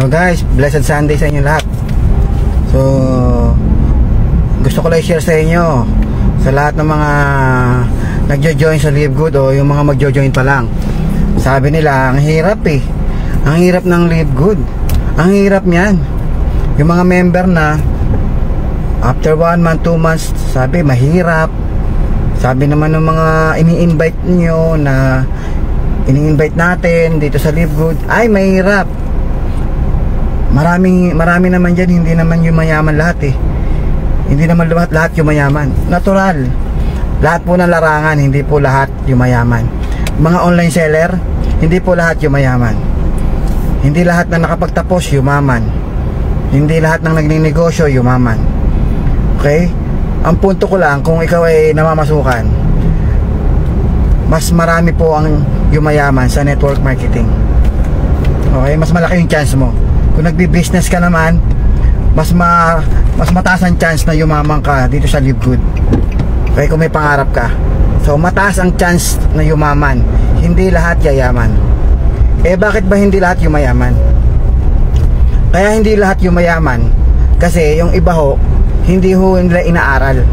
So guys, blessed Sunday sa inyo lahat. So gusto ko lang i-share sa inyo, sa lahat ng mga nagjo-join sa Live Good o yung mga magjo-join pa lang. Sabi nila, ang hirap eh. Ang hirap ng Live Good. Ang hirap niyan. Yung mga member na after 1 month, 2 months, sabi mahirap. Sabi naman ng mga ini-invite nyo na ini-invite natin dito sa Live Good, ay mahirap. Marami naman dyan, hindi naman yumayaman lahat eh. Hindi naman lahat yumayaman. Natural. Lahat po ng larangan, hindi po lahat yumayaman. Mga online seller, hindi po lahat yumayaman. Hindi lahat na nakapagtapos yumaman. Hindi lahat ng nagninegosyo yumaman. Okay? Ang punto ko lang, kung ikaw ay namamasukan, mas marami po ang yumayaman sa network marketing. Okay? Mas malaki yung chance mo. Kung nagbi-business ka naman, mas mataas ang chance na yumaman ka dito sa Live Good. Okay, kung may pangarap ka. So mataas ang chance na yumaman. Hindi lahat yayaman. Eh bakit ba hindi lahat yumayaman? Kaya hindi lahat yumayaman kasi yung iba ho, hindi ho nila inaaral.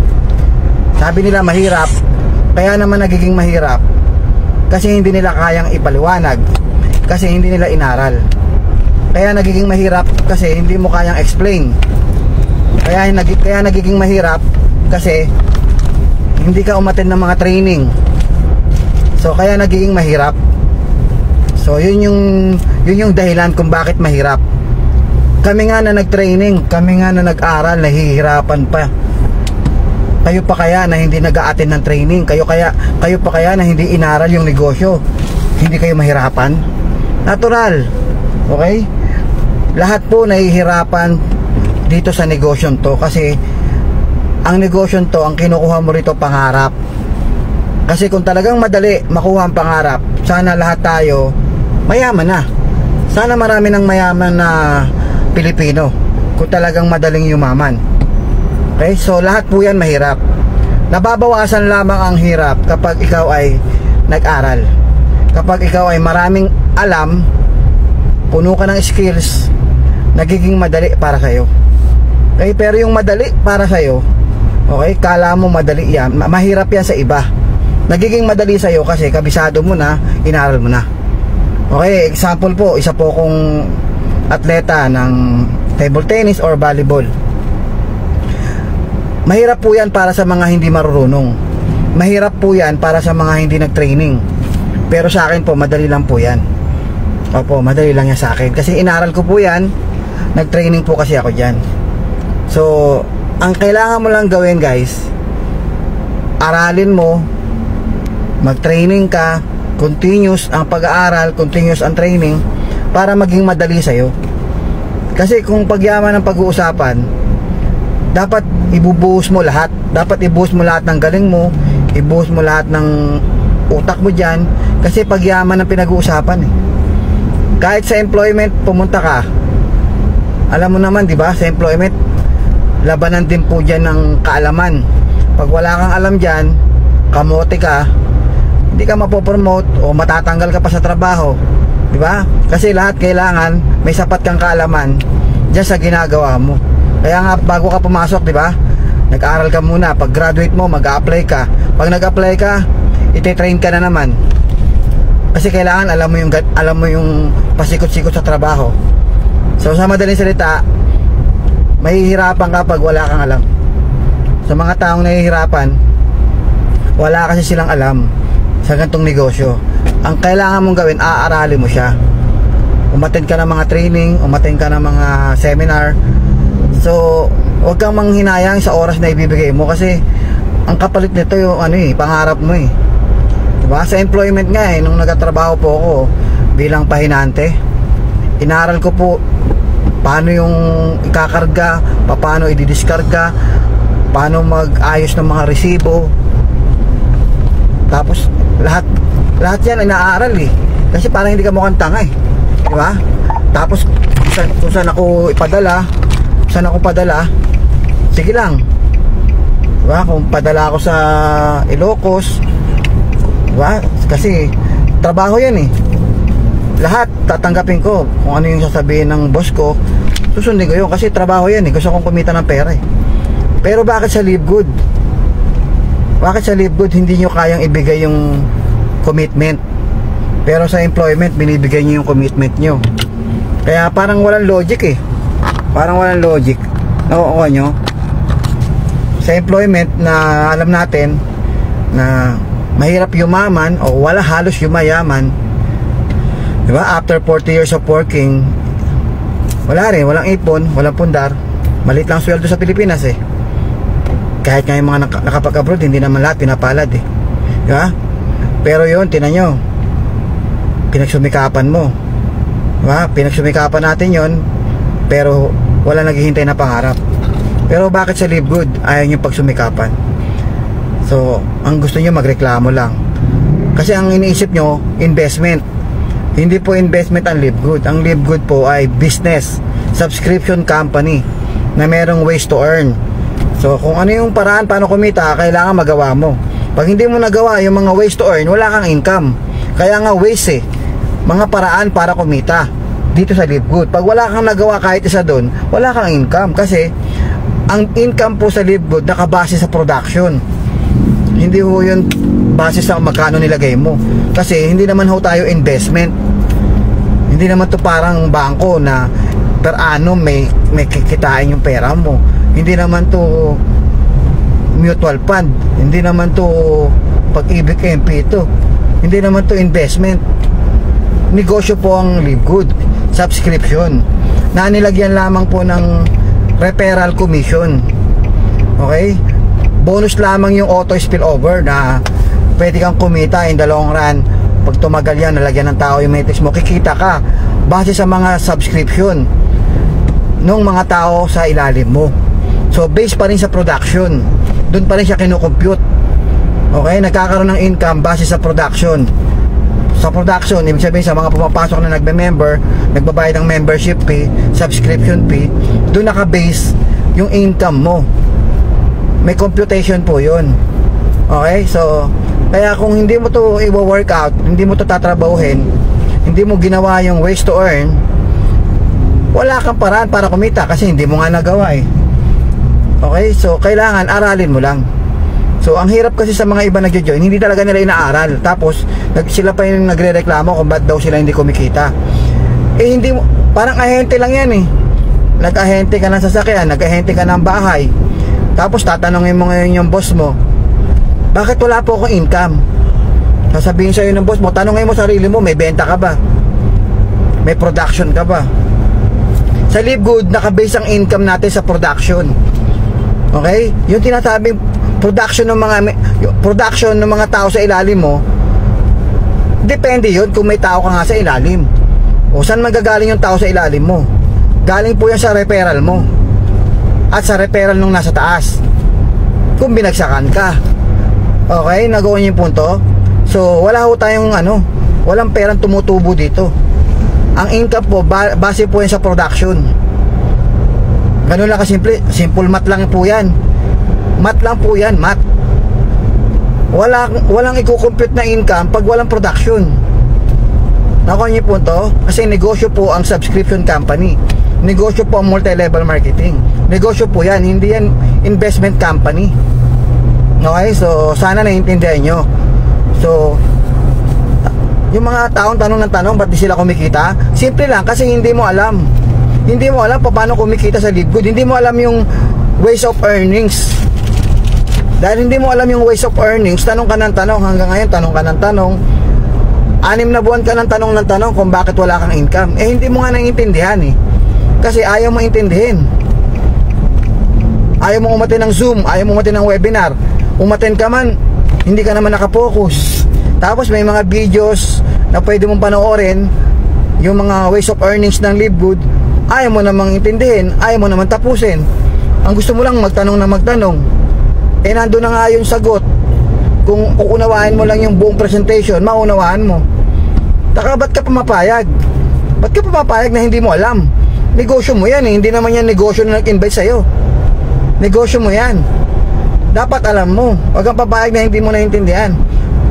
Sabi nila mahirap, kaya naman nagiging mahirap kasi hindi nila kayang ipaliwanag, kasi hindi nila inaral. Kaya nagiging mahirap kasi hindi mo kayang explain. Kaya nagiging mahirap kasi hindi ka umattend ng mga training. So kaya nagiging mahirap. So yun yung dahilan kung bakit mahirap. Kami nga na nag-training, kami nga na nag-aral, nahihirapan pa. Kayo pa kaya na hindi nag-a-attend ng training? Kayo pa kaya na hindi inaral yung negosyo? Hindi kayo mahirapan? Natural. Okay? Lahat po nahihirapan dito sa negosyo to kasi ang negosyo to, ang kinukuha mo rito pangarap. Kasi kung talagang madali makuha ang pangarap, sana lahat tayo mayaman na. Sana marami ng mayaman na Pilipino kung talagang madaling yumaman. Okay? So lahat po yan mahirap. Nababawasan lamang ang hirap kapag ikaw ay nag-aral. Kapag ikaw ay maraming alam, puno ka ng skills, nagiging madali para sa'yo. Okay? Pero yung madali para sa'yo, okay, kala mo madali yan, mahirap yan sa iba. Nagiging madali sa'yo kasi kabisado mo na, inaral mo na. Okay, example po, isa po kong atleta ng table tennis or volleyball. Mahirap po yan para sa mga hindi marurunong. Mahirap po yan para sa mga hindi nag-training. Pero sa akin po, madali lang po yan. Opo, madali lang yan sa akin. Kasi inaral ko po yan, nag-training po kasi ako dyan. So, ang kailangan mo lang gawin guys, aralin mo, mag-training ka, continuous ang pag-aaral, continuous ang training, para maging madali sa'yo. Kasi kung pagyaman ang pag-uusapan, dapat ibubuhos mo lahat. Dapat ibuhos mo lahat ng galing mo, ibuhos mo lahat ng utak mo dyan. Kasi pagyaman ang pinag-uusapan eh. Kahit sa employment, pumunta ka, alam mo naman, di ba, sa employment, labanan din po dyan ng kaalaman. Pag wala kang alam dyan, kamote ka, hindi ka mapopromote o matatanggal ka pa sa trabaho. Di ba? Kasi lahat kailangan may sapat kang kaalaman dyan sa ginagawa mo. Kaya nga bago ka pumasok, di ba, nag-aral ka muna. Pag graduate mo, mag-a-apply ka. Pag nag-apply ka, iti-train ka na naman. Kasi kailangan alam mo yung pasikot-sikot sa trabaho. So sa madaling salita, mahihirapan ka pag wala kang alam. Sa mga taong nahihirapan, wala kasi silang alam sa ganitong negosyo. Ang kailangan mong gawin, aaralin mo siya. Umattend ka ng mga training, umattend ka ng mga seminar. So huwag kang manghinayang sa oras na ibibigay mo kasi ang kapalit nito yung pangarap mo eh. Diba? Sa employment nga nung nagtatrabaho po ako bilang pahinante, inaral ko po paano yung ikakarga, paano ididiskarga, paano mag-ayos ng mga resibo. Tapos lahat yan ay naaaral eh. Kasi parang hindi ka mukhang tanga eh. Diba? Tapos kung saan ako padala, sige lang. Diba? Kung padala ako sa Ilocos, diba? Kasi trabaho yan eh. lahat tatanggapin ko. Kung ano yung sasabihin ng boss ko, susundin ko yun. Kasi trabaho yan eh. Gusto kong kumita ng pera eh. Pero bakit sa Live Good? Bakit sa Live Good hindi nyo kayang ibigay yung commitment? Pero sa employment, binibigay nyo yung commitment nyo. Kaya parang walang logic eh. Parang walang logic. Nakukuha nyo? Sa employment na alam natin na mahirap yumaman o wala halos yumayaman, diba? After 40 years of working, wala rin, walang ipon, walang pundar, maliit lang sweldo sa Pilipinas eh. Kahit nga yung mga nakapag-abroad, hindi naman lahat pinapalad eh, diba? Pero yun, tinan nyo, pinagsumikapan mo, diba? Pinagsumikapan natin yun, pero wala naghihintay na pangarap. Pero bakit sa Live Good ayaw nyo pagsumikapan? So, ang gusto nyo magreklamo lang. Kasi ang iniisip nyo, investment. Hindi po investment ang Live Good. Ang Live Good po ay business, subscription company na merong ways to earn. So, kung ano yung paraan paano kumita, kailangan magawa mo. Pag hindi mo nagawa yung mga ways to earn, wala kang income. Kaya nga ways eh, mga paraan para kumita dito sa Live Good. Pag wala kang nagawa kahit isa doon, wala kang income. Kasi ang income po sa Live Good nakabase sa production. Hindi ho yun base sa magkano nilagay mo. Kasi hindi naman ho tayo investment. Hindi naman to parang bangko na per annum may kikitain yung pera mo. Hindi naman to mutual fund. Hindi naman to Pag-ibig MP to. Hindi naman to investment. Negosyo po ang Live Good. Subscription na nilagyan lamang po ng referral commission. Okay? Bonus lamang yung auto spillover na pwede kang kumita in the long run. Pag tumagal yan, nalagyan ng tao yung metrics mo, kikita ka base sa mga subscription nung mga tao sa ilalim mo. So based pa rin sa production, dun pa rin siya kinukompute. Okay? Nagkakaroon ng income base sa production. Sa production, ibig sabihin sa mga pumapasok na nagbe-member, nagbabayad ng membership fee, subscription fee, doon naka-base yung income mo. May computation po yun. Okay? So, kaya kung hindi mo to i-work out, hindi mo to tatrabahuhin, hindi mo ginawa yung ways to earn, wala kang paraan para kumita kasi hindi mo nga nagawa eh. Okay? So, kailangan aralin mo lang. So, ang hirap kasi sa mga iba nagjo-join, hindi talaga nila inaaral. Tapos, sila pa yung nagre-reklamo kung ba't daw sila hindi kumikita. Eh, hindi mo, parang ahente lang yan eh. Nag-ahente ka ng sasakyan, nag-ahente ka ng bahay. Tapos, tatanungin mo ngayon yung boss mo, bakit wala po akong income? Sasabihin sa'yo ng boss mo, tanungin mo sarili mo, may benta ka ba? May production ka ba? Sa Live Good, nakabase ang income natin sa production. Okay? Yung tinasabing production ng mga tao sa ilalim mo, depende yun kung may tao ka nga sa ilalim. O saan magagaling yung tao sa ilalim mo? Galing po yan sa referral mo at sa referral nung nasa taas kung binagsakan ka. Okay? Nagawa niyo yung punto. So wala ho tayong walang perang tumutubo dito. Ang income po base po yan sa production. Ganun lang kasimple. Simple math lang po yan. Math lang po yan, math. Walang i-compute na income pag walang production. Nakuha niyo po ito? Kasi negosyo po ang subscription company. Negosyo po ang multi-level marketing. Negosyo po yan, hindi yan investment company. Okay? So, sana naiintindihan nyo. So, yung mga taong tanong ng tanong, ba't di sila kumikita? Simple lang, kasi hindi mo alam. Hindi mo alam paano kumikita sa Live Good. Hindi mo alam yung ways of earnings. Dahil hindi mo alam yung ways of earnings, tanong ka ng tanong, hanggang ngayon tanong ka ng tanong, 6 na buwan ka ng tanong kung bakit wala kang income. Eh hindi mo nga naiintindihan eh. Kasi ayaw mo intindihin. Ayaw mo umatin ng Zoom, ayaw mo umatin ng webinar. Umatin ka man, hindi ka naman nakapokus. Tapos may mga videos na pwede mong panoorin, yung mga ways of earnings ng Live Good, ayaw mo namang intindihin, ayaw mo naman tapusin. Ang gusto mo lang magtanong na magtanong. Eh nandun na nga yung sagot. Kung uunawain mo lang yung buong presentation, maunawaan mo. Taka, ba't ka pumapayag? Ba't ka pumapayag na hindi mo alam? Negosyo mo yan eh. Hindi naman yan negosyo na nag-invite sa'yo. Negosyo mo yan. Dapat alam mo. Huwag kang papayag na hindi mo naiintindihan.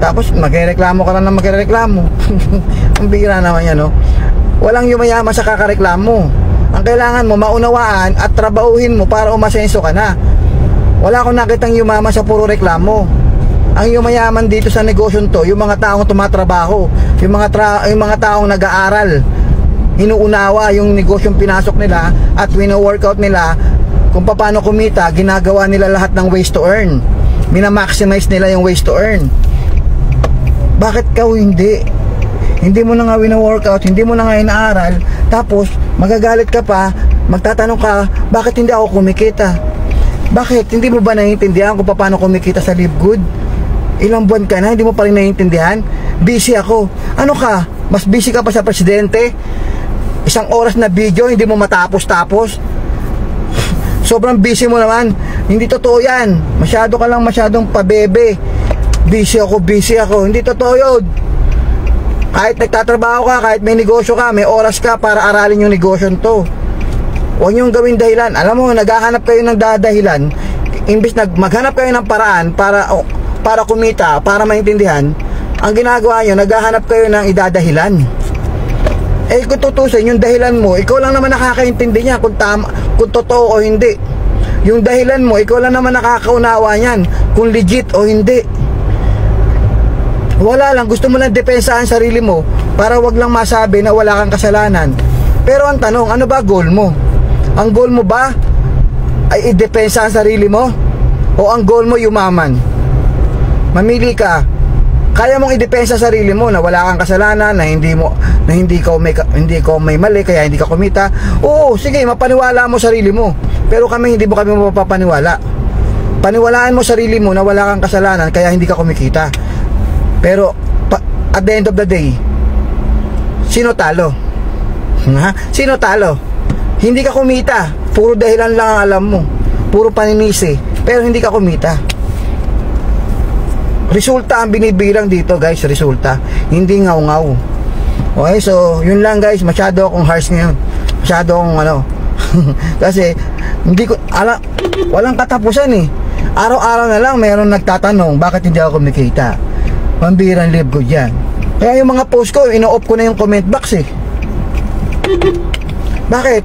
Tapos magrereklamo ka lang na magrereklamo. Ang bihira naman yan, no? Walang yumayaman sa kakareklamo. Ang kailangan mo, maunawaan at trabahuhin mo para umasenso ka na. Wala akong nakitang yumaman sa puro reklamo. Ang yumayaman dito sa negosyon to, yung mga taong tumatrabaho, yung mga taong nag-aaral, inuunawa yung negosyong pinasok nila at wino-workout nila kung paano kumita, ginagawa nila lahat ng ways to earn. Minamaximize nila yung ways to earn. Bakit ka hindi? Hindi mo na nga wino-workout, hindi mo na nga inaaral, tapos magagalit ka pa, magtatanong ka, bakit hindi ako kumikita? Bakit? Hindi mo ba naiintindihan kung paano kumikita sa Live Good? Ilang buwan ka na, hindi mo pa rin naiintindihan? Busy ako. Ano ka? Mas busy ka pa sa presidente? Isang oras na video, hindi mo matapos-tapos? Sobrang busy mo naman. Hindi totoo yan. Masyado ka lang masyadong pabebe. Busy ako. Hindi totoo yun. Kahit nagtatrabaho ka, kahit may negosyo ka, may oras ka para aralin yung negosyo to. Huwag niyong gawin dahilan. Alam mo, naghahanap kayo ng dadahilan. Imbis maghanap kayo ng paraan para kumita, para maintindihan, ang ginagawa niyo, naghahanap kayo ng idadahilan. Eh kung tutusin, yung dahilan mo, ikaw lang naman nakakaintindi niya kung totoo o hindi. Yung dahilan mo, ikaw lang naman nakakaunawa niyan kung legit o hindi. Wala lang, gusto mo lang depensahan sarili mo para wag lang masabi na wala kang kasalanan. Pero ang tanong, ano ba goal mo? Ang goal mo ba ay idepensahan sarili mo? O ang goal mo yumaman? Mamili ka. Kaya mong idepensa sarili mo na wala kang kasalanan, na hindi ka may mali kaya hindi ka kumita. Oo, sige, mapaniwala mo sarili mo. Pero kami hindi mo kami mapapaniwala. Paniwalaan mo sarili mo na wala kang kasalanan kaya hindi ka kumikita. Pero at the end of the day, sino talo? Sino talo? Hindi ka kumita. Puro dahilan lang ang alam mo. Puro paninisi. Pero hindi ka kumita. Resulta ang binibilang dito, guys. Resulta. Hindi ngaw-ngaw. Okay, so yun lang, guys. Masyado akong harsh ngayon. Masyado akong kasi hindi ko walang katapusan eh. Araw-araw na lang meron nagtatanong bakit hindi ako kumikita. Pambirang Live Good yan. Kaya yung mga post ko, ino-off ko na yung comment box eh. Bakit?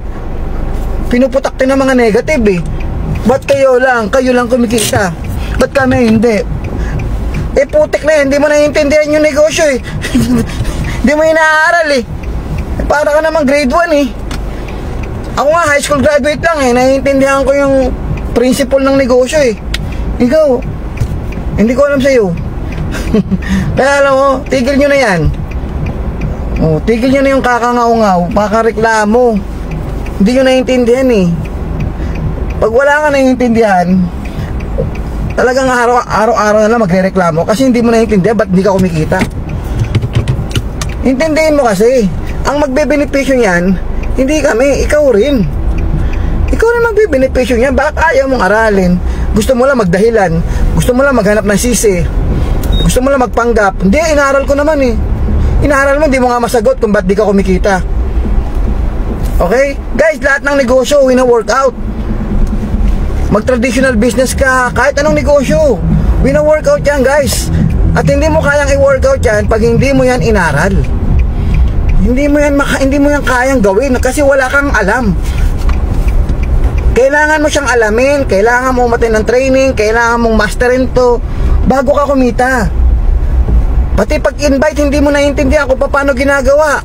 Pinuputak din ng mga negative eh. Ba't kayo lang kumikita? Ba't kami hindi? Eh putik na yan, hindi mo naiintindihan yung negosyo eh. Hindi mo inaaral eh. Para ka naman grade 1 eh. Ako nga high school graduate lang eh. Naiintindihan ko yung principle ng negosyo eh. Ikaw, hindi ko alam sa'yo. Kaya alam mo, tigil nyo na yan. Tigil nyo na yung kakangaw-ngaw, makareklamo. Hindi nyo naiintindihan eh. Pag wala ka naiintindihan, talagang araw-araw na lang magre-reklamo kasi hindi mo naiintindihan ba't hindi ka kumikita. Intindihin mo kasi, ang magbe-benepisyo niyan, hindi kami, ikaw rin. Ikaw rin magbe-benepisyo niyan. Bakit ayaw mong aralin? Gusto mo lang magdahilan, gusto mo lang maghanap ng sisi, gusto mo lang magpanggap. Hindi, inaaral ko naman eh. Inaaral mo, hindi mo nga masagot kung ba't di ka kumikita. Okay? Guys, lahat ng negosyo, wina-workout. Mag-traditional business ka, kahit anong negosyo, wina-workout yan, guys. At hindi mo kayang i-workout yan pag hindi mo yan inaral. Hindi mo yan kayang gawin kasi wala kang alam. Kailangan mo siyang alamin, kailangan mo umattend ng training, kailangan mong masterin to bago ka kumita. Pati pag-invite, hindi mo naiintindihan kung paano ginagawa.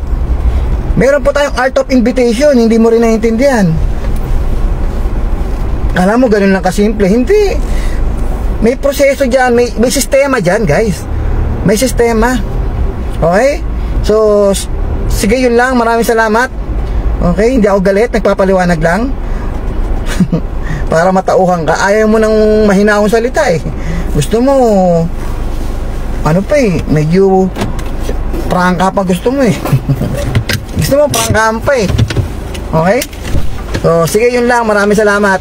Meron po tayong art of invitation, hindi mo rin naiintindihan. Alam mo, ganun lang kasimple. Hindi. May proseso dyan, may sistema dyan, guys. May sistema. Okay? So, sige, yun lang. Maraming salamat. Okay? Hindi ako galit, nagpapaliwanag lang. Para matauhan ka. Ayaw mo ng mahinahong salita eh. Gusto mo medyo prangka pa gusto mo eh. Gusto mo prangka pa eh. Okay? So sige, yun lang. Maraming salamat.